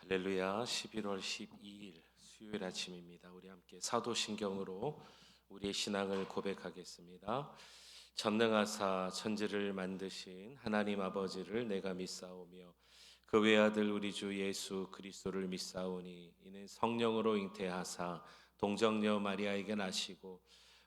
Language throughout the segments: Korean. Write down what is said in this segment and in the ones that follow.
할렐루야. 11월 12일 수요일 아침입니다. 우리 함께 사도신경으로 우리의 신앙을 고백하겠습니다. 전능하사 천지를 만드신 하나님 아버지를 내가 믿사오며 그 외아들 우리 주 예수 그리스도를 믿사오니 이는 성령으로 잉태하사 동정녀 마리아에게 나시고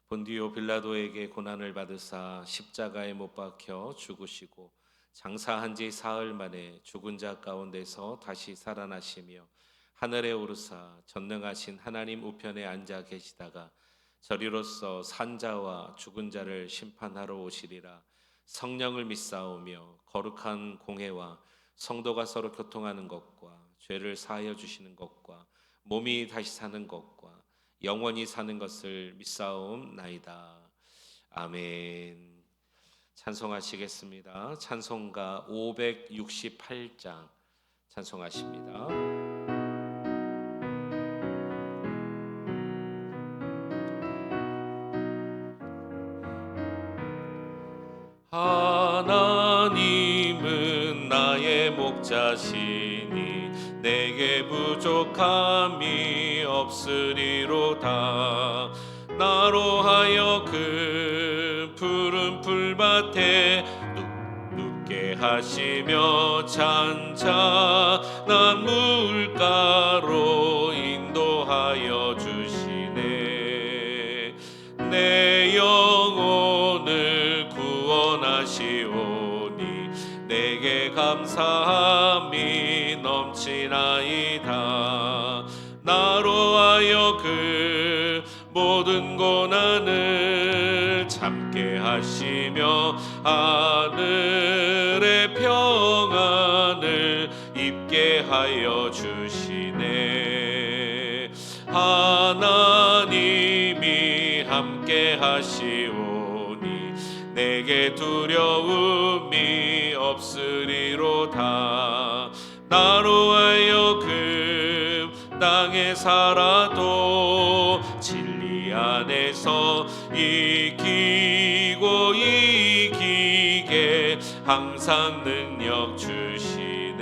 본디오 빌라도에게 고난을 받으사 십자가에 못 박혀 죽으시고 장사한 지 사흘 만에 죽은 자 가운데서 다시 살아나시며 하늘에 오르사 전능하신 하나님 우편에 앉아 계시다가 저리로서 산자와 죽은 자를 심판하러 오시리라. 성령을 믿사오며 거룩한 공회와 성도가 서로 교통하는 것과 죄를 사하여 주시는 것과 몸이 다시 사는 것과 영원히 사는 것을 믿사옵나이다. 아멘. 찬송하시겠습니다. 찬송가 568장 찬송하십니다. 하나님은 나의 목자시니 내게 부족함이 없으리로다. 나로 하여금 푸른 풀밭에 눕게 하시며 잔잔한 물가로 인도하여 주시네. 내 영혼을 구원하시오니 내게 감사함이 넘치나이다. 나로 하여금 모든 고난을 참게 하시며 하늘의 평안을 입게 하여 주시네. 하나님이 함께 하시오니 내게 두려움이 없으리로다. 나로 하여금 땅에 살아도 진리 안에서 이기고 이기게 항상 능력 주시네.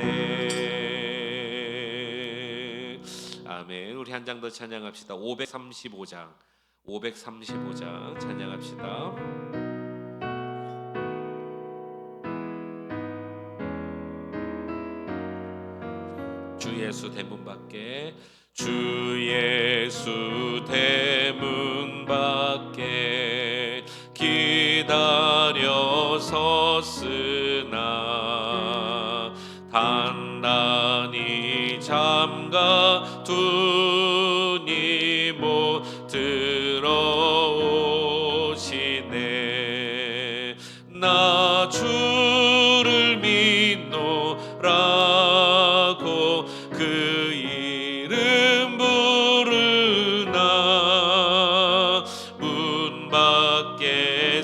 아멘. 우리 한 장 더 찬양합시다. 535장 찬양합시다. 주 예수 대문 밖에 주 예수 대문 밖에 기다려 섰으나 단단히 잠가 두니 못 들어오시네. 나 주를 믿노라고 그 이름 부르나 문 밖에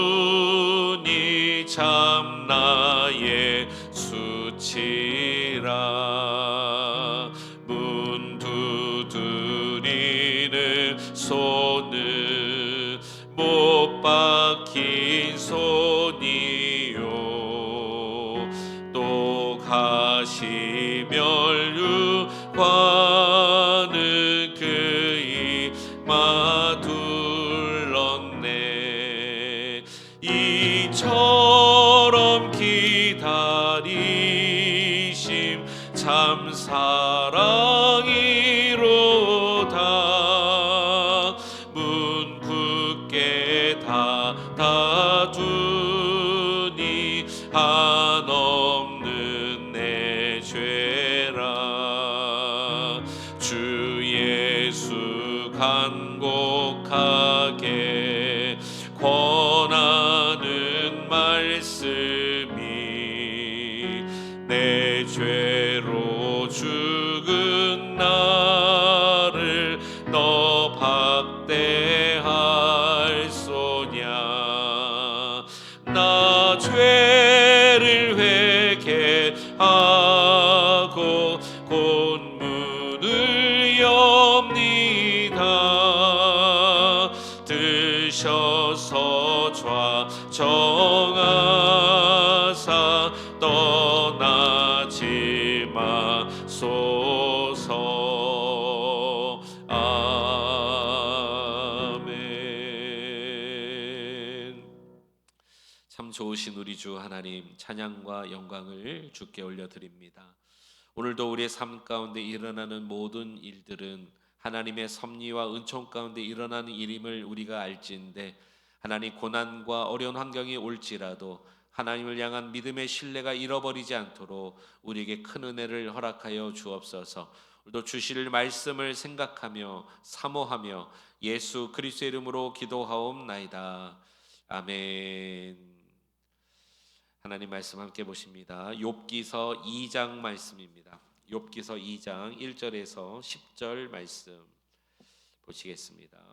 세워두니 참 나의 수치라. 문 두드리는 손은 못 박힌 손이요 또 가시멸 유화는 그 이마 둘렀네. 이처럼 기다리심 참 사랑이로다. 문 굳게 닫아두니 한없는 내 죄라. 주 예수 간곡하게 권하는 말씀이 내 죄로 죽은 나를 너 박대할 소냐. 나 죄를 회개하고 곧 문을 엽니다. 드셔서 좌정하사 떠나지 우리 주 하나님 찬양과 영광을 주께 올려드립니다. 오늘도 우리의 삶 가운데 일어나는 모든 일들은 하나님의 섭리와 은총 가운데 일어나는 일임을 우리가 알지인데, 하나님 고난과 어려운 환경이 올지라도 하나님을 향한 믿음의 신뢰가 잃어버리지 않도록 우리에게 큰 은혜를 허락하여 주옵소서. 오늘도 주실 말씀을 생각하며 사모하며 예수 그리스도의 이름으로 기도하옵나이다. 아멘. 하나님 말씀 함께 보십니다. 욥기서 2장 말씀입니다. 욥기서 2장 1절에서 10절 말씀 보시겠습니다.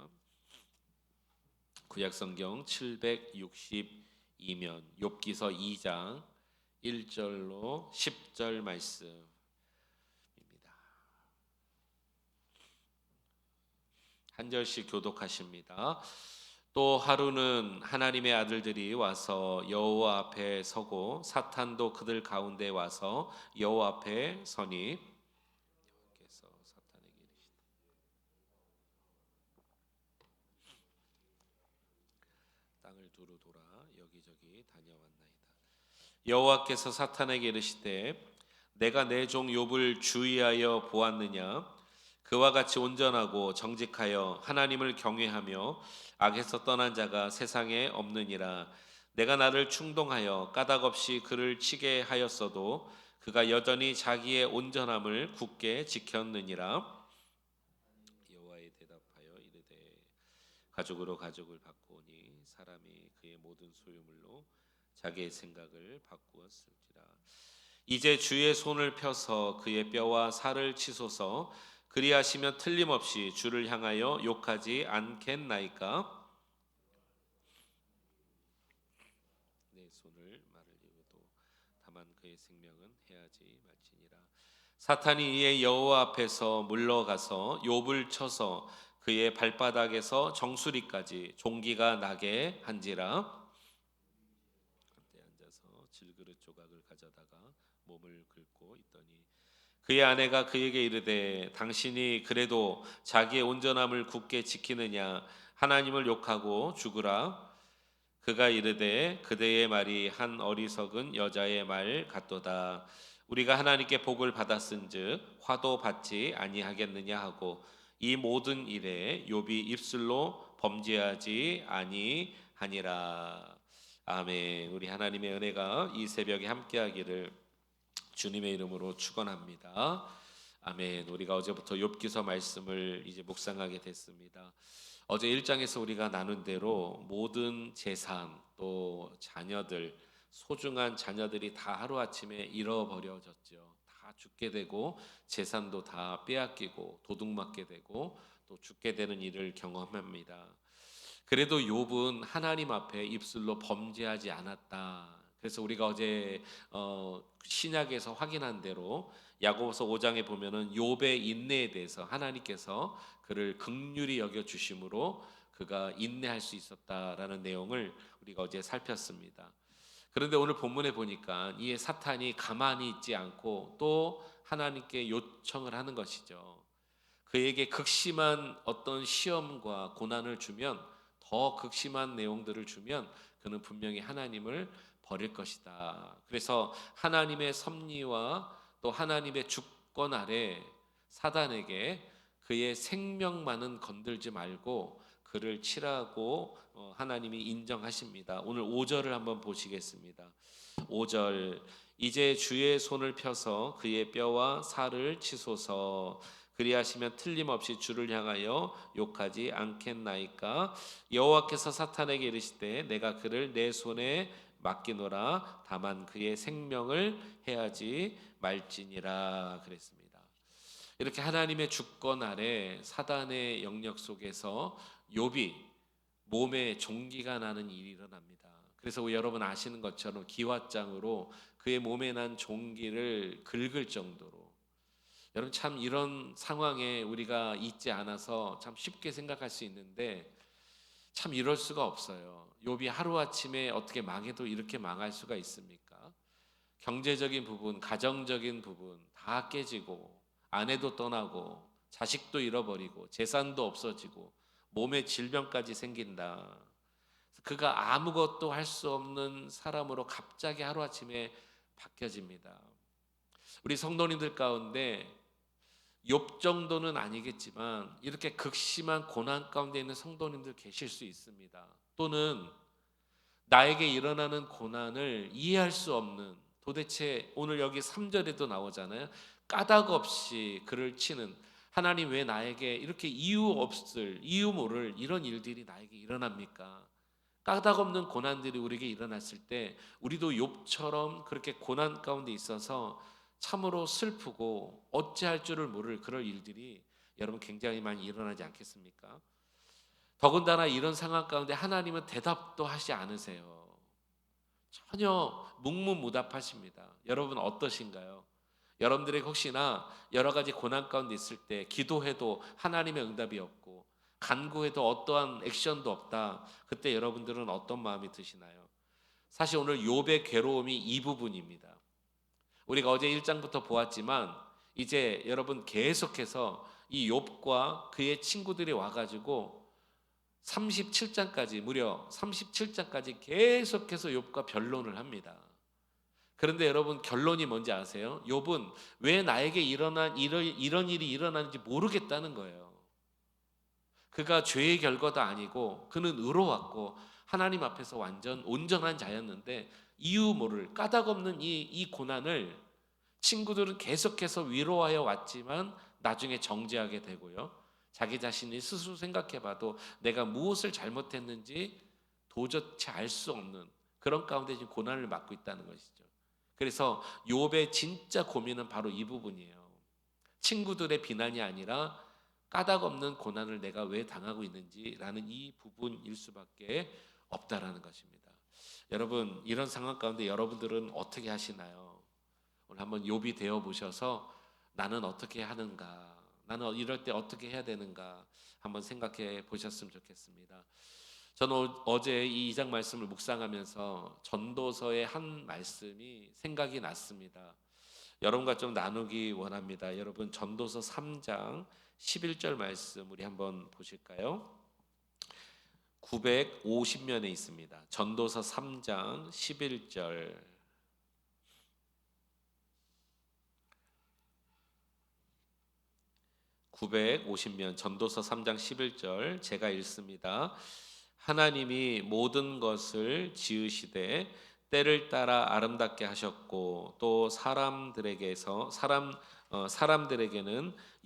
구약성경 762면 욥기서 2장 1절로 10절 말씀입니다. 한 절씩 교독하십니다. 또 하루는 하나님의 아들들이 와서 여호와 앞에 서고 사탄도 그들 가운데 와서 여호와 앞에 서니, 여호와께서 사탄에게 이르시되 땅을 두루 돌아 여기저기 다녀왔나이다. 여호와께서 사탄에게 이르시되 내가 내 종 욥을 주의하여 보았느냐? 그와 같이 온전하고 정직하여 하나님을 경외하며 악에서 떠난 자가 세상에 없느니라. 내가 나를 충동하여 까닭없이 그를 치게 하였어도 그가 여전히 자기의 온전함을 굳게 지켰느니라. 여호와의 대답하여 이르되 가죽으로 가죽을 바꾸니 사람이 그의 모든 소유물로 자기의 생각을 바꾸었을지라. 이제 주의 손을 펴서 그의 뼈와 살을 치소서. 그리하시면 틀림없이 주를 향하여 욕하지 않겠나이까? 내 손을 말을 이유도 다만 그의 생명은 해하지 말지니라. 사탄이 이에 여호와 앞에서 물러가서 욥을 쳐서 그의 발바닥에서 정수리까지 종기가 나게 한지라. 그때 앉아서 질그릇 조각을 가져다가 몸을 긁고 있더니 그의 아내가 그에게 이르되 당신이 그래도 자기의 온전함을 굳게 지키느냐? 하나님을 욕하고 죽으라. 그가 이르되 그대의 말이 한 어리석은 여자의 말 같도다. 우리가 하나님께 복을 받았은즉 화도 받지 아니하겠느냐 하고 이 모든 일에 욥이 입술로 범죄하지 아니하니라. 아멘. 우리 하나님의 은혜가 이 새벽에 함께하기를 주님의 이름으로 축원합니다. 아멘. 우리가 어제부터 욥기서 말씀을 이제 묵상하게 됐습니다. 어제 1장에서 우리가 나눈 대로 모든 재산 또 자녀들, 소중한 자녀들이 다 하루아침에 잃어버려졌죠. 다 죽게 되고 재산도 다 빼앗기고 도둑맞게 되고 또 죽게 되는 일을 경험합니다. 그래도 욥은 하나님 앞에 입술로 범죄하지 않았다. 그래서 우리가 어제 신약에서 확인한 대로 야고보서 5장에 보면은 욥의 인내에 대해서 하나님께서 그를 긍휼히 여겨 주심으로 그가 인내할 수 있었다라는 내용을 우리가 어제 살폈습니다. 그런데 오늘 본문에 보니까 이 사탄이 가만히 있지 않고 또 하나님께 요청을 하는 것이죠. 그에게 극심한 어떤 시험과 고난을 주면, 더 극심한 내용들을 주면 그는 분명히 하나님을 버릴 것이다. 그래서 하나님의 섭리와 또 하나님의 주권 아래 사단에게 그의 생명만은 건들지 말고 그를 치라고 하나님이 인정하십니다. 오늘 5절을 한번 보시겠습니다. 5절 이제 주의 손을 펴서 그의 뼈와 살을 치소서. 그리하시면 틀림없이 주를 향하여 욕하지 않겠나이까? 여호와께서 사탄에게 이르시되 내가 그를 내 손에 맡기노라. 다만 그의 생명을 해하지 말지니라 그랬습니다. 이렇게 하나님의 주권 아래 사단의 영역 속에서 욥이 몸에 종기가 나는 일이 일어납니다. 그래서 여러분 아시는 것처럼 기왓장으로 그의 몸에 난 종기를 긁을 정도로, 여러분 참 이런 상황에 우리가 있지 않아서 참 쉽게 생각할 수 있는데 참 이럴 수가 없어요. 욥이 하루아침에 어떻게 망해도 이렇게 망할 수가 있습니까? 경제적인 부분, 가정적인 부분 다 깨지고 아내도 떠나고 자식도 잃어버리고 재산도 없어지고 몸에 질병까지 생긴다. 그가 아무것도 할 수 없는 사람으로 갑자기 하루아침에 바뀌어집니다. 우리 성도님들 가운데 욥 정도는 아니겠지만 이렇게 극심한 고난 가운데 있는 성도님들 계실 수 있습니다. 또는 나에게 일어나는 고난을 이해할 수 없는, 도대체 오늘 여기 3절에도 나오잖아요. 까닭 없이 그를 치는, 하나님 왜 나에게 이렇게 이유 모를 이런 일들이 나에게 일어납니까? 까닭 없는 고난들이 우리에게 일어났을 때 우리도 욥처럼 그렇게 고난 가운데 있어서 참으로 슬프고 어찌할 줄을 모를 그럴 일들이 여러분 굉장히 많이 일어나지 않겠습니까? 더군다나 이런 상황 가운데 하나님은 대답도 하지 않으세요. 전혀 묵묵무답하십니다. 여러분 어떠신가요? 여러분들에게 혹시나 여러 가지 고난 가운데 있을 때 기도해도 하나님의 응답이 없고 간구해도 어떠한 액션도 없다. 그때 여러분들은 어떤 마음이 드시나요? 사실 오늘 욥의 괴로움이 이 부분입니다. 우리가 어제 1장부터 보았지만 이제 여러분 계속해서 이 욥과 그의 친구들이 와가지고 37장까지 무려 37장까지 계속해서 욥과 변론을 합니다. 그런데 여러분 결론이 뭔지 아세요? 욥은 왜 나에게 이런 일이 일어나는지 모르겠다는 거예요. 그가 죄의 결과도 아니고 그는 의로웠고 하나님 앞에서 완전 온전한 자였는데 이유 모를 까닭 없는 이 고난을 친구들은 계속해서 위로하여 왔지만 나중에 정죄하게 되고요. 자기 자신이 스스로 생각해봐도 내가 무엇을 잘못했는지 도저히 알 수 없는 그런 가운데 지금 고난을 맞고 있다는 것이죠. 그래서 욥의 진짜 고민은 바로 이 부분이에요. 친구들의 비난이 아니라 까닭 없는 고난을 내가 왜 당하고 있는지라는 이 부분일 수밖에 없다라는 것입니다. 여러분 이런 상황 가운데 여러분들은 어떻게 하시나요? 오늘 한번 욥이 되어 보셔서 나는 어떻게 하는가, 나는 이럴 때 어떻게 해야 되는가 한번 생각해 보셨으면 좋겠습니다. 저는 어제 이 2장 말씀을 묵상하면서 전도서의 한 말씀이 생각이 났습니다. 여러분과 좀 나누기 원합니다. 여러분 전도서 3장 11절 말씀 우리 한번 보실까요? 950면에 있습니다. 전도서 3장 11절. 950면 전도서 3장 11절 제가 읽습니다. 하나님이 모든 것을 지으시되 때를 따라 아름답게 하셨고 또 사람들에게는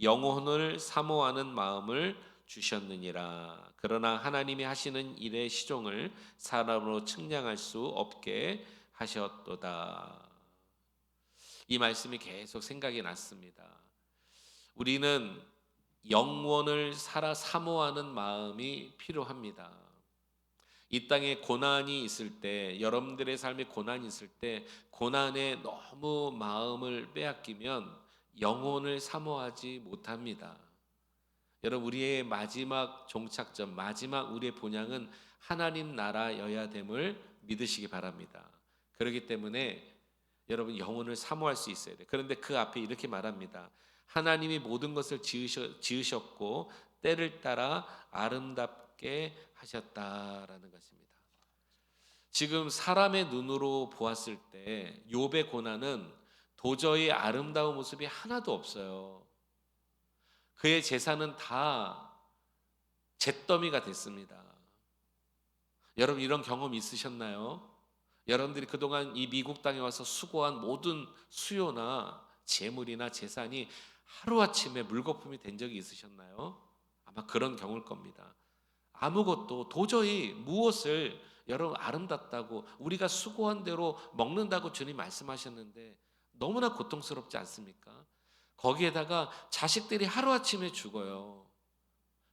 영혼을 사모하는 마음을 주셨느니라. 그러나 하나님이 하시는 일의 시종을 사람으로 측량할 수 없게 하셨도다. 이 말씀이 계속 생각이 났습니다. 우리는 영원을 사모하는 마음이 필요합니다. 이 땅에 고난이 있을 때, 여러분들의 삶에 고난이 있을 때 고난에 너무 마음을 빼앗기면 영혼을 사모하지 못합니다. 여러분 우리의 마지막 종착점, 마지막 우리의 본향은 하나님 나라여야 됨을 믿으시기 바랍니다. 그렇기 때문에 여러분 영혼을 사모할 수 있어야 돼요. 그런데 그 앞에 이렇게 말합니다. 하나님이 모든 것을 지으셨고 때를 따라 아름답게 하셨다라는 것입니다. 지금 사람의 눈으로 보았을 때 욥의 고난은 도저히 아름다운 모습이 하나도 없어요. 그의 재산은 다 잿더미가 됐습니다. 여러분 이런 경험 있으셨나요? 여러분들이 그동안 이 미국 땅에 와서 수고한 모든 수요나 재물이나 재산이 하루아침에 물거품이 된 적이 있으셨나요? 아마 그런 경우일 겁니다. 아무것도 도저히 무엇을 여러분 아름답다고 우리가 수고한 대로 먹는다고 주님 말씀하셨는데 너무나 고통스럽지 않습니까? 거기에다가 자식들이 하루아침에 죽어요.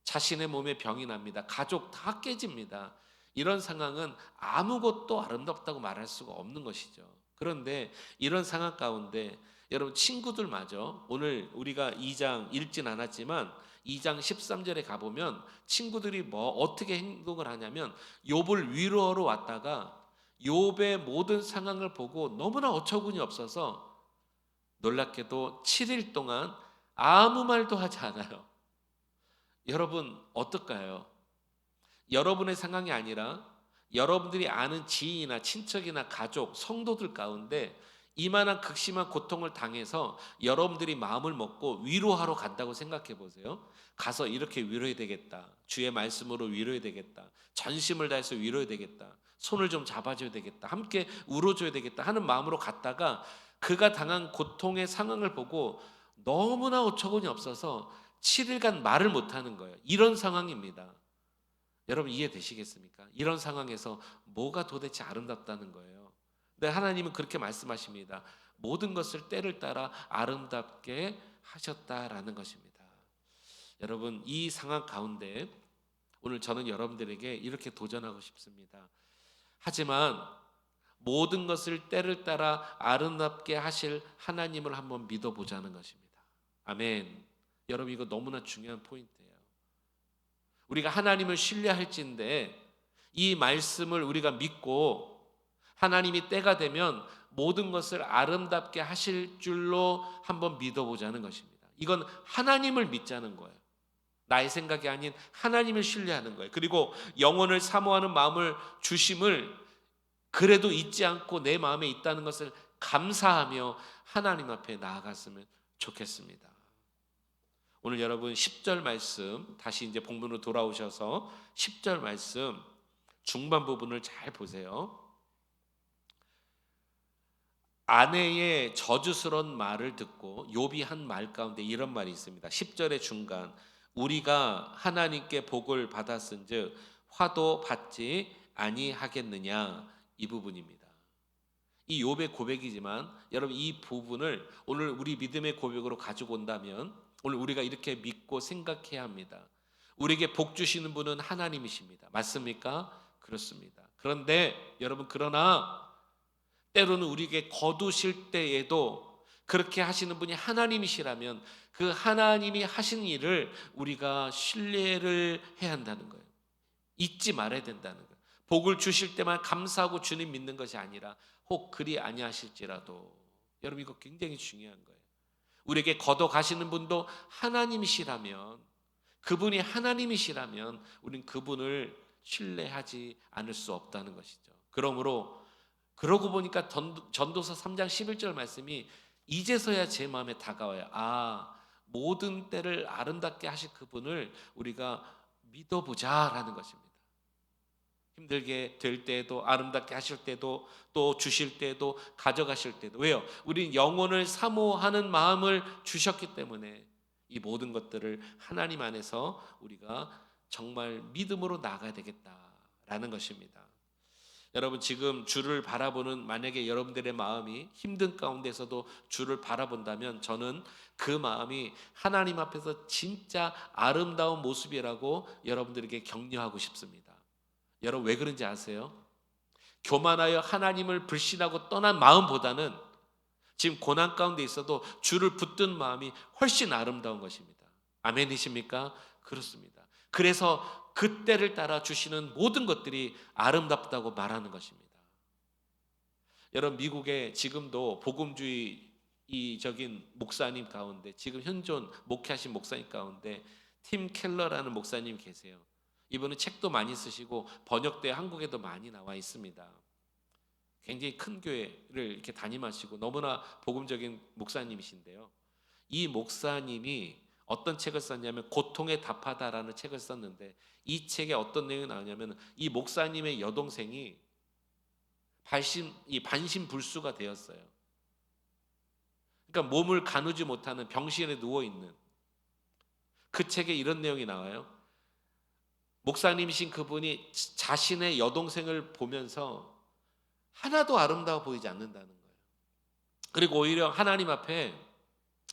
자신의 몸에 병이 납니다. 가족 다 깨집니다. 이런 상황은 아무것도 아름답다고 말할 수가 없는 것이죠. 그런데 이런 상황 가운데 여러분 친구들마저 오늘 우리가 2장 읽진 않았지만 2장 13절에 가보면 친구들이 어떻게 행동을 하냐면 욥을 위로하러 왔다가 욥의 모든 상황을 보고 너무나 어처구니 없어서 놀랍게도 7일 동안 아무 말도 하지 않아요. 여러분 어떨까요? 여러분의 상황이 아니라 여러분들이 아는 지인이나 친척이나 가족, 성도들 가운데 이만한 극심한 고통을 당해서 여러분들이 마음을 먹고 위로하러 간다고 생각해 보세요. 가서 이렇게 위로해야 되겠다. 주의 말씀으로 위로해야 되겠다. 전심을 다해서 위로해야 되겠다. 손을 좀 잡아줘야 되겠다. 함께 울어줘야 되겠다 하는 마음으로 갔다가 그가 당한 고통의 상황을 보고 너무나 어처구니 없어서 7일간 말을 못하는 거예요. 이런 상황입니다. 여러분 이해되시겠습니까? 이런 상황에서 뭐가 도대체 아름답다는 거예요. 근데 하나님은 그렇게 말씀하십니다. 모든 것을 때를 따라 아름답게 하셨다라는 것입니다. 여러분 이 상황 가운데 오늘 저는 여러분들에게 이렇게 도전하고 싶습니다. 하지만 모든 것을 때를 따라 아름답게 하실 하나님을 한번 믿어보자는 것입니다. 아멘. 여러분 이거 너무나 중요한 포인트예요. 우리가 하나님을 신뢰할진데 이 말씀을 우리가 믿고 하나님이 때가 되면 모든 것을 아름답게 하실 줄로 한번 믿어보자는 것입니다. 이건 하나님을 믿자는 거예요. 나의 생각이 아닌 하나님을 신뢰하는 거예요. 그리고 영혼을 사모하는 마음을 주심을 그래도 잊지 않고 내 마음에 있다는 것을 감사하며 하나님 앞에 나아갔으면 좋겠습니다. 오늘 여러분 10절 말씀 다시 이제 본문으로 돌아오셔서 10절 말씀 중반 부분을 잘 보세요. 아내의 저주스러운 말을 듣고 욥이 한 말 가운데 이런 말이 있습니다. 10절의 중간 우리가 하나님께 복을 받았은즉 화도 받지 아니하겠느냐 이 부분입니다. 이 욥의 고백이지만 여러분 이 부분을 오늘 우리 믿음의 고백으로 가지고 온다면 오늘 우리가 이렇게 믿고 생각해야 합니다. 우리에게 복 주시는 분은 하나님이십니다. 맞습니까? 그렇습니다. 그런데 여러분 그러나 때로는 우리에게 거두실 때에도 그렇게 하시는 분이 하나님이시라면 그 하나님이 하신 일을 우리가 신뢰를 해야 한다는 거예요. 잊지 말아야 된다는 거예요. 복을 주실 때만 감사하고 주님 믿는 것이 아니라 혹 그리 아니하실지라도 여러분 이거 굉장히 중요한 거예요. 우리에게 걷어 가시는 분도 하나님이시라면 그분이 하나님이시라면 우리는 그분을 신뢰하지 않을 수 없다는 것이죠. 그러고 보니까 전도서 3장 11절 말씀이 이제서야 제 마음에 다가와요. 모든 때를 아름답게 하실 그분을 우리가 믿어보자라는 것입니다. 힘들게 될 때도 아름답게 하실 때도 또 주실 때도 가져가실 때도 왜요? 우리는 영혼을 사모하는 마음을 주셨기 때문에 이 모든 것들을 하나님 안에서 우리가 정말 믿음으로 나가야 되겠다라는 것입니다. 여러분 지금 주를 바라보는 만약에 여러분들의 마음이 힘든 가운데서도 주를 바라본다면 저는 그 마음이 하나님 앞에서 진짜 아름다운 모습이라고 여러분들에게 격려하고 싶습니다. 여러분 왜 그런지 아세요? 교만하여 하나님을 불신하고 떠난 마음보다는 지금 고난 가운데 있어도 주를 붙든 마음이 훨씬 아름다운 것입니다. 아멘이십니까? 그렇습니다. 그래서 그 때를 따라 주시는 모든 것들이 아름답다고 말하는 것입니다. 여러분 미국에 지금도 복음주의적인 목사님 가운데 지금 현존 목회하신 목사님 가운데 팀 켈러라는 목사님 계세요. 이분은 책도 많이 쓰시고 번역돼 한국에도 많이 나와 있습니다. 굉장히 큰 교회를 이렇게 담임하시고 너무나 복음적인 목사님이신데요. 이 목사님이 어떤 책을 썼냐면 고통에 답하다라는 책을 썼는데 이 책에 어떤 내용이 나오냐면 이 목사님의 여동생이 반신불수가 되었어요. 그러니까 몸을 가누지 못하는 병실에 누워 있는 그 책에 이런 내용이 나와요. 목사님이신 그분이 자신의 여동생을 보면서 하나도 아름다워 보이지 않는다는 거예요. 그리고 오히려 하나님 앞에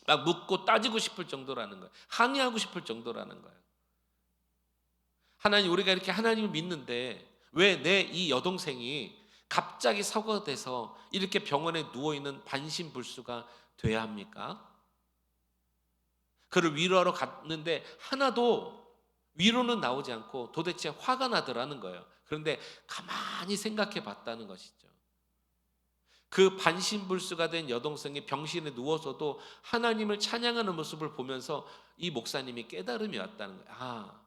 막 묻고 따지고 싶을 정도라는 거예요. 항의하고 싶을 정도라는 거예요. 하나님 우리가 이렇게 하나님을 믿는데 왜 내 이 여동생이 갑자기 사고가 돼서 이렇게 병원에 누워있는 반신불수가 돼야 합니까? 그를 위로하러 갔는데 하나도 위로는 나오지 않고 도대체 화가 나더라는 거예요. 그런데 가만히 생각해 봤다는 것이죠. 그 반신불수가 된 여동생이 병실에 누워서도 하나님을 찬양하는 모습을 보면서 이 목사님이 깨달음이 왔다는 거예요.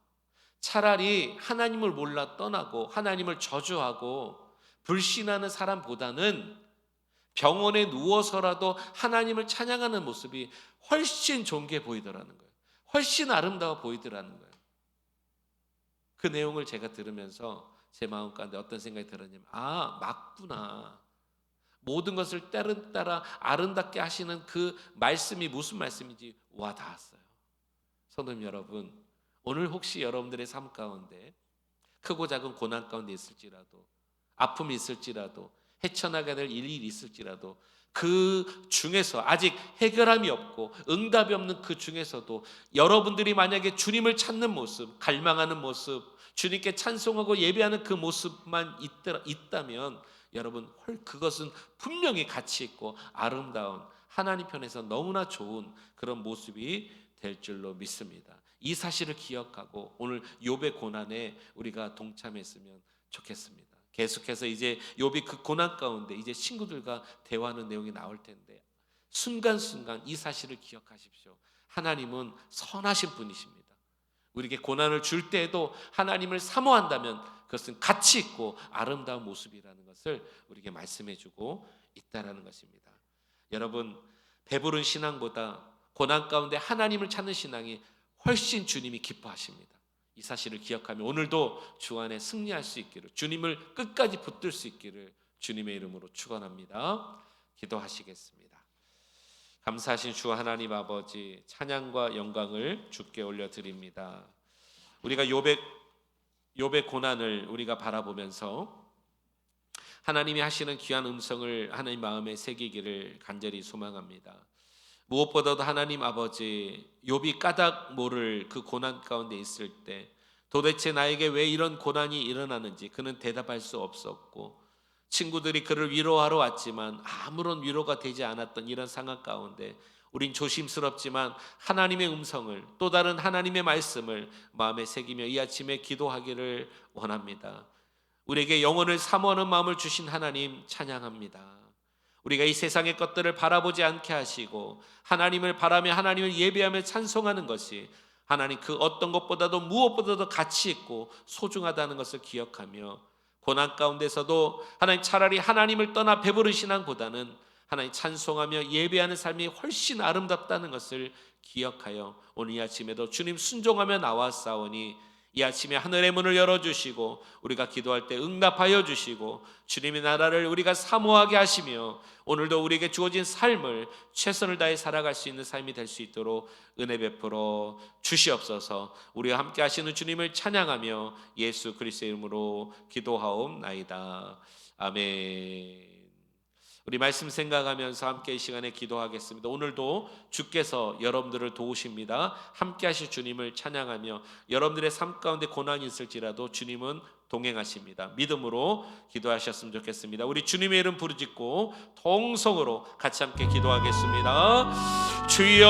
차라리 하나님을 몰라 떠나고 하나님을 저주하고 불신하는 사람보다는 병원에 누워서라도 하나님을 찬양하는 모습이 훨씬 좋은 게 보이더라는 거예요. 훨씬 아름다워 보이더라는 거예요. 그 내용을 제가 들으면서 제 마음 가운데 어떤 생각이 들었냐면, 맞구나. 모든 것을 때를 따라 아름답게 하시는 그 말씀이 무슨 말씀인지 와 닿았어요. 성도님 여러분, 오늘 혹시 여러분들의 삶 가운데 크고 작은 고난 가운데 있을지라도, 아픔이 있을지라도, 헤쳐나가야 될 일이 있을지라도, 그 중에서 아직 해결함이 없고 응답이 없는 그 중에서도 여러분들이 만약에 주님을 찾는 모습, 갈망하는 모습, 주님께 찬송하고 예배하는 그 모습만 있다면 여러분, 그것은 분명히 가치 있고 아름다운, 하나님 편에서 너무나 좋은 그런 모습이 될 줄로 믿습니다. 이 사실을 기억하고 오늘 욥의 고난에 우리가 동참했으면 좋겠습니다. 계속해서 이제 욥이 그 고난 가운데 이제 친구들과 대화하는 내용이 나올 텐데, 순간순간 이 사실을 기억하십시오. 하나님은 선하신 분이십니다. 우리에게 고난을 줄 때에도 하나님을 사모한다면 그것은 가치 있고 아름다운 모습이라는 것을 우리에게 말씀해 주고 있다는 것입니다. 여러분, 배부른 신앙보다 고난 가운데 하나님을 찾는 신앙이 훨씬 주님이 기뻐하십니다. 이 사실을 기억하며 오늘도 주 안에 승리할 수 있기를, 주님을 끝까지 붙들 수 있기를 주님의 이름으로 축원합니다. 기도하시겠습니다. 감사하신 주 하나님 아버지, 찬양과 영광을 주께 올려드립니다. 우리가 욥의 고난을 우리가 바라보면서 하나님이 하시는 귀한 음성을 하나님 마음에 새기기를 간절히 소망합니다. 무엇보다도 하나님 아버지, 욥이 까닭 모를 그 고난 가운데 있을 때 도대체 나에게 왜 이런 고난이 일어나는지 그는 대답할 수 없었고, 친구들이 그를 위로하러 왔지만 아무런 위로가 되지 않았던 이런 상황 가운데 우린 조심스럽지만 하나님의 음성을, 또 다른 하나님의 말씀을 마음에 새기며 이 아침에 기도하기를 원합니다. 우리에게 영혼을 사모하는 마음을 주신 하나님 찬양합니다. 우리가 이 세상의 것들을 바라보지 않게 하시고 하나님을 바라며 하나님을 예배하며 찬송하는 것이 하나님 그 어떤 것보다도 무엇보다도 가치 있고 소중하다는 것을 기억하며, 고난 가운데서도 하나님 차라리 하나님을 떠나 배부른 신앙보다는 하나님 찬송하며 예배하는 삶이 훨씬 아름답다는 것을 기억하여 오늘 이 아침에도 주님 순종하며 나왔사오니 이 아침에 하늘의 문을 열어주시고 우리가 기도할 때 응답하여 주시고 주님의 나라를 우리가 사모하게 하시며 오늘도 우리에게 주어진 삶을 최선을 다해 살아갈 수 있는 삶이 될 수 있도록 은혜 베풀어 주시옵소서. 우리와 함께 하시는 주님을 찬양하며 예수 그리스도의 이름으로 기도하옵나이다. 아멘. 우리 말씀 생각하면서 함께 이 시간에 기도하겠습니다. 오늘도 주께서 여러분들을 도우십니다. 함께 하실 주님을 찬양하며 여러분들의 삶 가운데 고난이 있을지라도 주님은 동행하십니다. 믿음으로 기도하셨으면 좋겠습니다. 우리 주님의 이름 부르짖고 통성으로 같이 함께 기도하겠습니다. 주여,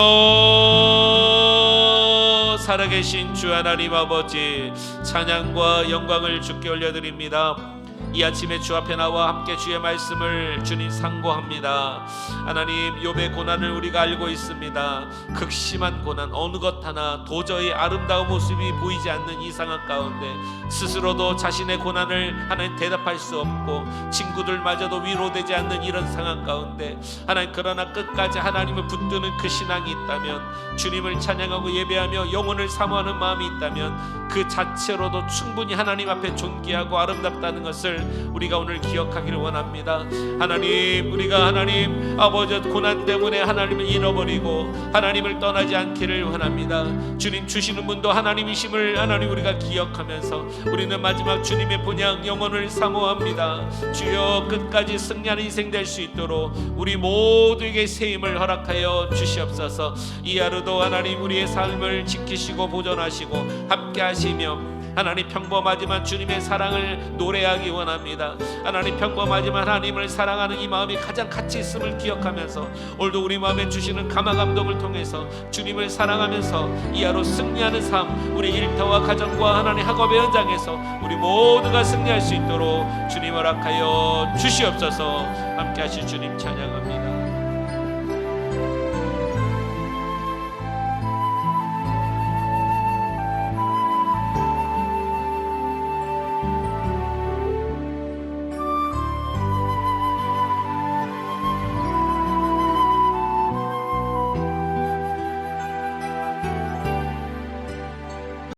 살아계신 주 하나님 아버지, 찬양과 영광을 주께 올려드립니다. 이 아침에 주 앞에 나와 함께 주의 말씀을 주님 상고합니다. 하나님, 욥의 고난을 우리가 알고 있습니다. 극심한 고난, 어느 것 하나 도저히 아름다운 모습이 보이지 않는 이 상황 가운데 스스로도 자신의 고난을 하나님 대답할 수 없고 친구들마저도 위로되지 않는 이런 상황 가운데 하나님, 그러나 끝까지 하나님을 붙드는 그 신앙이 있다면, 주님을 찬양하고 예배하며 영혼을 사모하는 마음이 있다면 그 자체로도 충분히 하나님 앞에 존귀하고 아름답다는 것을 우리가 오늘 기억하기를 원합니다. 하나님, 우리가 하나님 아버지 고난 때문에 하나님을 잃어버리고 하나님을 떠나지 않기를 원합니다. 주님 주시는 분도 하나님이심을 하나님 우리가 기억하면서 우리는 마지막 주님의 본향 영혼을 사모합니다. 주여, 끝까지 승리하는 인생 될 수 있도록 우리 모두에게 새 힘을 허락하여 주시옵소서. 이 하루도 하나님 우리의 삶을 지키시고 보존하시고 함께 하시며 하나님, 평범하지만 주님의 사랑을 노래하기 원합니다. 하나님, 평범하지만 하나님을 사랑하는 이 마음이 가장 가치 있음을 기억하면서 오늘도 우리 마음에 주시는 감화 감동을 통해서 주님을 사랑하면서 이 하루 승리하는 삶, 우리 일터와 가정과 하나님 학업의 현장에서 우리 모두가 승리할 수 있도록 주님 허락하여 주시옵소서. 함께 하실 주님 찬양합니다.